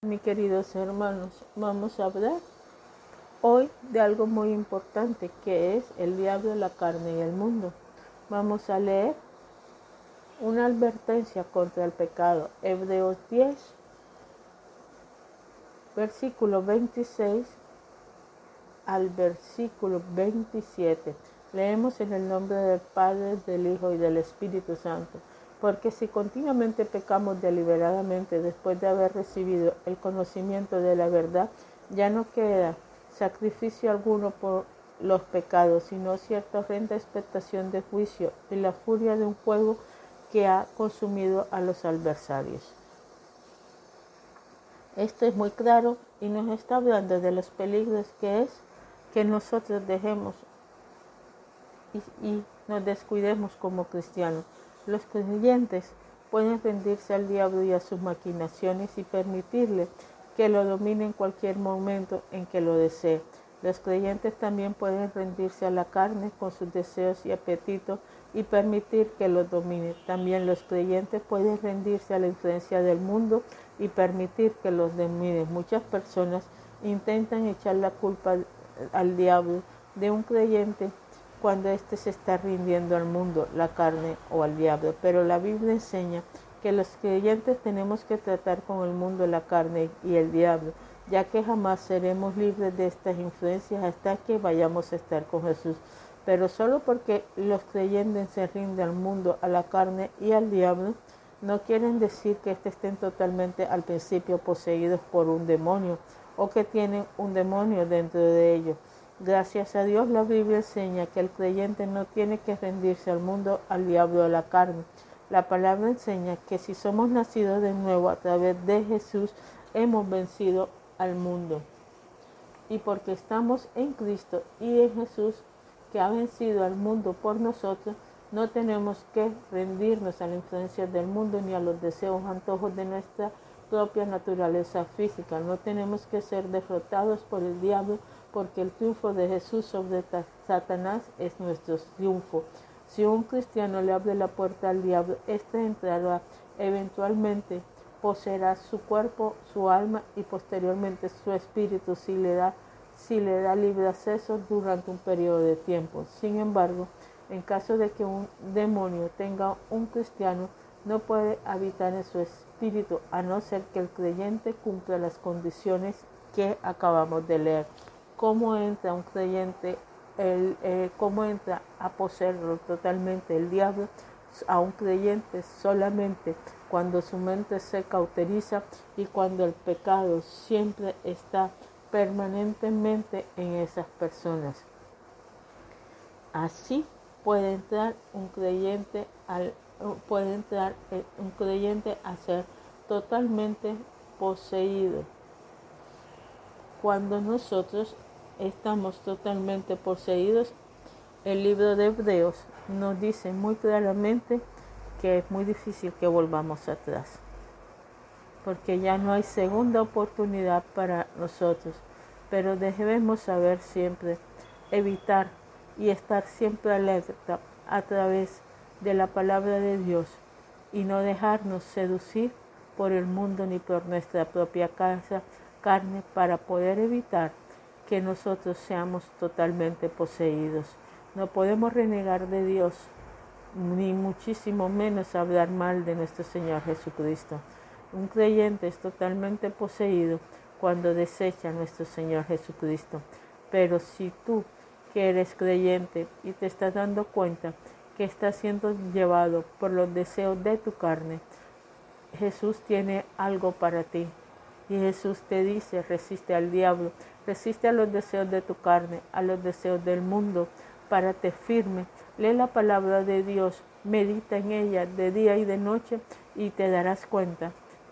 Mis queridos hermanos, vamos a hablar hoy de algo muy importante que es el diablo, la carne y el mundo. Vamos a leer una advertencia contra el pecado. Hebreos 10, versículo 26 al versículo 27. Leemos en el nombre del Padre, del Hijo y del Espíritu Santo. Porque si continuamente pecamos deliberadamente después de haber recibido el conocimiento de la verdad, ya no queda sacrificio alguno por los pecados, sino cierta horrenda expectación de juicio y la furia de un fuego que ha consumido a los adversarios. Esto es muy claro y nos está hablando de los peligros que es que nosotros dejemos y nos descuidemos como cristianos. Los creyentes pueden rendirse al diablo y a sus maquinaciones y permitirle que lo domine en cualquier momento en que lo desee. Los creyentes también pueden rendirse a la carne con sus deseos y apetitos y permitir que lo domine. También los creyentes pueden rendirse a la influencia del mundo y permitir que los domine. Muchas personas intentan echar la culpa al diablo de un creyente cuando éste se está rindiendo al mundo, la carne o al diablo. Pero la Biblia enseña que los creyentes tenemos que tratar con el mundo, la carne y el diablo, ya que jamás seremos libres de estas influencias hasta que vayamos a estar con Jesús. Pero solo porque los creyentes se rinden al mundo, a la carne y al diablo, no quieren decir que estén totalmente al principio poseídos por un demonio o que tienen un demonio dentro de ellos. Gracias a Dios la Biblia enseña que el creyente no tiene que rendirse al mundo, al diablo o a la carne. La palabra enseña que si somos nacidos de nuevo a través de Jesús, hemos vencido al mundo. Y porque estamos en Cristo y en Jesús, que ha vencido al mundo por nosotros, no tenemos que rendirnos a la influencia del mundo ni a los deseos o antojos de nuestra propia naturaleza física. No tenemos que ser derrotados por el diablo, porque el triunfo de Jesús sobre Satanás es nuestro triunfo. Si un cristiano le abre la puerta al diablo, éste entrará, eventualmente poseerá su cuerpo, su alma y posteriormente su espíritu si le da libre acceso durante un periodo de tiempo. Sin embargo, en caso de que un demonio tenga un cristiano, no puede habitar en su espíritu a no ser que el creyente cumpla las condiciones que acabamos de leer. ¿Cómo entra un creyente, cómo entra a poseerlo totalmente el diablo a un creyente? Solamente cuando su mente se cauteriza y cuando el pecado siempre está permanentemente en esas personas. Así puede entrar un creyente a ser totalmente poseído. Cuando nosotros estamos totalmente poseídos, el libro de Hebreos nos dice muy claramente que es muy difícil que volvamos atrás, porque ya no hay segunda oportunidad para nosotros, pero debemos saber siempre evitar y estar siempre alerta a través de la palabra de Dios y no dejarnos seducir por el mundo ni por nuestra propia carne para poder evitar que nosotros seamos totalmente poseídos. No podemos renegar de Dios, ni muchísimo menos hablar mal de nuestro Señor Jesucristo. Un creyente es totalmente poseído cuando desecha a nuestro Señor Jesucristo. Pero si tú, que eres creyente y te estás dando cuenta que estás siendo llevado por los deseos de tu carne, Jesús tiene algo para ti. Y Jesús te dice, resiste al diablo, resiste a los deseos de tu carne, a los deseos del mundo, párate firme, lee la palabra de Dios, medita en ella de día y de noche y te darás cuenta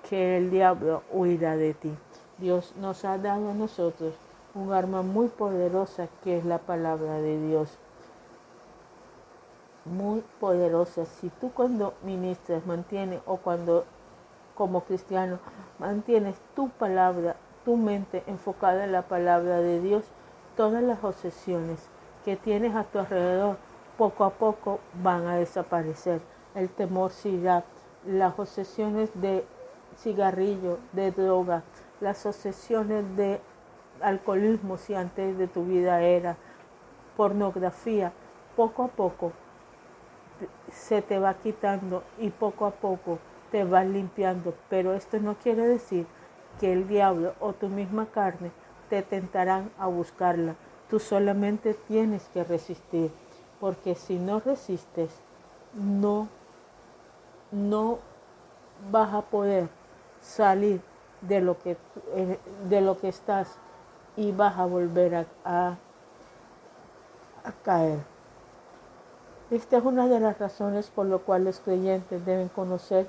que el diablo huirá de ti. Dios nos ha dado a nosotros un arma muy poderosa que es la palabra de Dios. Muy poderosa. Si tú cuando ministras mantienes o cuando como cristiano mantienes tu palabra, tu mente enfocada en la palabra de Dios, todas las obsesiones que tienes a tu alrededor poco a poco van a desaparecer. El temor se irá, las obsesiones de cigarrillo, de droga, las obsesiones de alcoholismo, si antes de tu vida era pornografía, poco a poco se te va quitando y poco a poco te vas limpiando. Pero esto no quiere decir que el diablo o tu misma carne te tentarán a buscarla. Tú solamente tienes que resistir, porque si no resistes, no vas a poder salir de lo que estás y vas a volver a caer. Esta es una de las razones por las cuales los creyentes deben conocer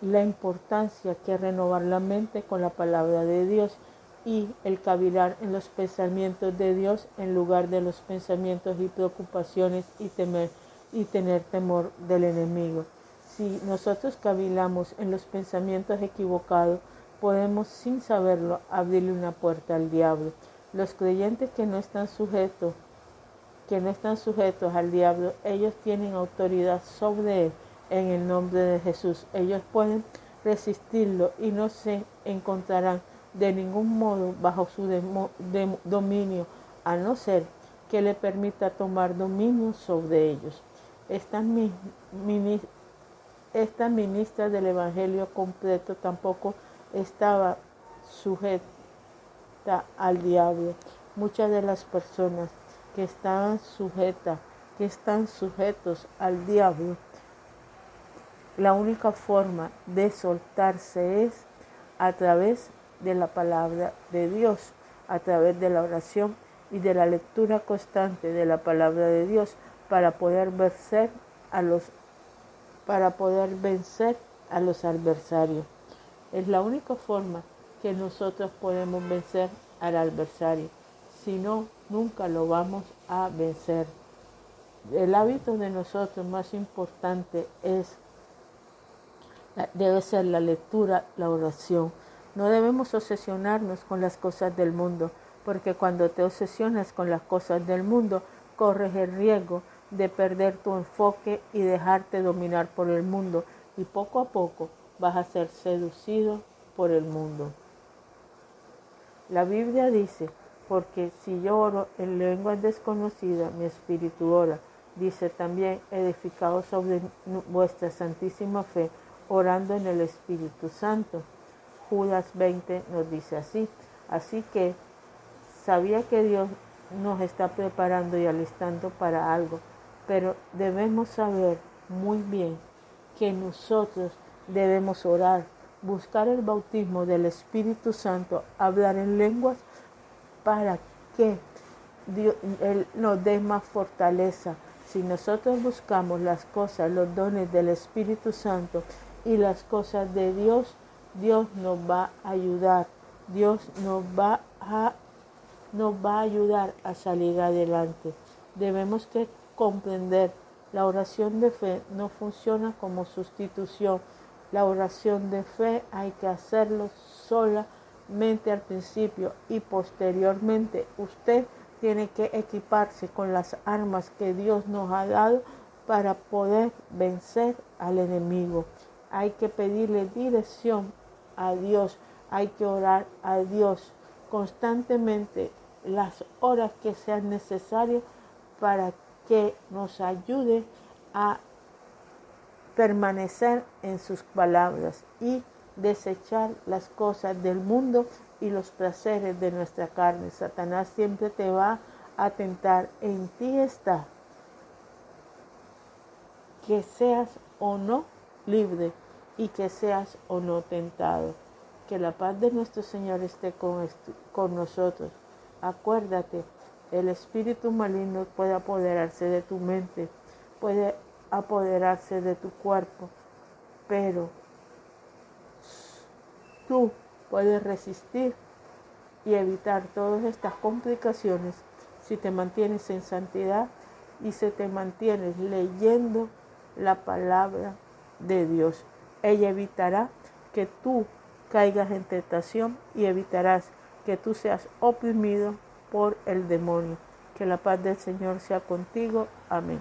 la importancia que es renovar la mente con la palabra de Dios y el cavilar en los pensamientos de Dios en lugar de los pensamientos y preocupaciones y tener temor del enemigo. Si nosotros cavilamos en los pensamientos equivocados, podemos sin saberlo abrirle una puerta al diablo. Los creyentes que no están sujetos al diablo, ellos tienen autoridad sobre él en el nombre de Jesús. Ellos pueden resistirlo y no se encontrarán de ningún modo bajo su dominio, a no ser que le permita tomar dominio sobre ellos. Esta ministra del Evangelio completo tampoco estaba sujeta al diablo. Muchas de las personas que están sujetos al diablo, la única forma de soltarse es a través de la palabra de Dios, a través de la oración y de la lectura constante de la palabra de Dios para poder vencer a los adversarios. Es la única forma que nosotros podemos vencer al adversario. Si no, nunca lo vamos a vencer. El hábito de nosotros más importante debe ser la lectura, la oración. No debemos obsesionarnos con las cosas del mundo, porque cuando te obsesionas con las cosas del mundo, corres el riesgo de perder tu enfoque y dejarte dominar por el mundo, y poco a poco vas a ser seducido por el mundo. La Biblia dice: porque si yo oro en lenguas desconocidas, mi espíritu ora. Dice también: edificado sobre vuestra santísima fe, orando en el Espíritu Santo. Judas 20 nos dice así. Así que sabía que Dios nos está preparando y alistando para algo, pero debemos saber muy bien que nosotros debemos orar, buscar el bautismo del Espíritu Santo, hablar en lenguas para que Dios nos dé más fortaleza. Si nosotros buscamos las cosas, los dones del Espíritu Santo y las cosas de Dios, Dios nos va a ayudar. Dios nos va a ayudar a salir adelante. Debemos que comprender, la oración de fe no funciona como sustitución. La oración de fe hay que hacerlo solamente al principio, y posteriormente usted tiene que equiparse con las armas que Dios nos ha dado para poder vencer al enemigo. Hay que pedirle dirección a Dios, hay que orar a Dios constantemente las horas que sean necesarias para que nos ayude a permanecer en sus palabras y desechar las cosas del mundo y los placeres de nuestra carne. Satanás siempre te va a tentar. En ti está que seas o no libre y que seas o no tentado. Que la paz de nuestro Señor esté con nosotros. Acuérdate, el espíritu maligno puede apoderarse de tu mente, puede apoderarse de tu cuerpo, pero tú puedes resistir y evitar todas estas complicaciones si te mantienes en santidad y si te mantienes leyendo la palabra de Dios. Ella evitará que tú caigas en tentación y evitarás que tú seas oprimido por el demonio. Que la paz del Señor sea contigo. Amén.